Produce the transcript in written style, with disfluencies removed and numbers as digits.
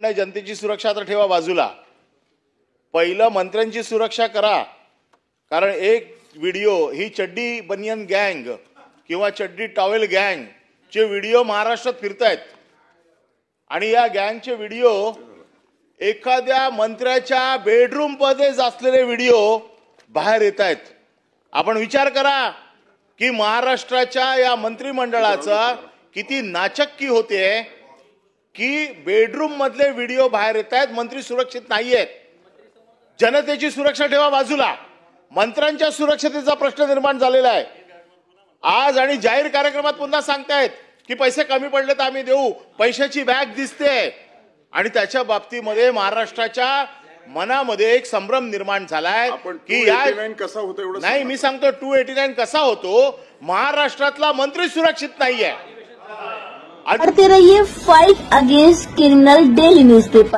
जनतेची सुरक्षा तर ठेवा बाजूला, पहिलं मंत्र्यांची सुरक्षा करा. कारण एक व्हिडिओ ही चड्डी बनियन गँग किंवा चड्डी टॉवेल गँग चे व्हिडिओ महाराष्ट्रात फिरतायत आणि या गँगचे व्हिडिओ एखाद्या मंत्र्याच्या बेडरूम मध्ये असलेले व्हिडिओ बाहेर येत आहेत. आपण विचार करा की महाराष्ट्राच्या या मंत्रिमंडळाचा किती नाचक्की होते की बेडरूम मधले व्हिडिओ बाहेर येत आहेत. मंत्री सुरक्षित नाहीयेत. जनतेची सुरक्षा ठेवा बाजूला, मंत्र्यांच्या सुरक्षतेचा प्रश्न निर्माण झालेला आहे आज. आणि जाहीर कार्यक्रमात पुन्हा सांगतायत की पैसे कमी पडले तर आम्ही देऊ. पैशाची बॅग दिसते आणि त्याच्या बाबतीमध्ये महाराष्ट्राच्या मनामध्ये एक संभ्रम निर्माण झालाय की या कसा होतो एवढं नाही. मी सांगतो 289 कसा होतो. महाराष्ट्रातला मंत्री सुरक्षित नाहीये. पढ़ते रहिए fight against criminal daily newspaper.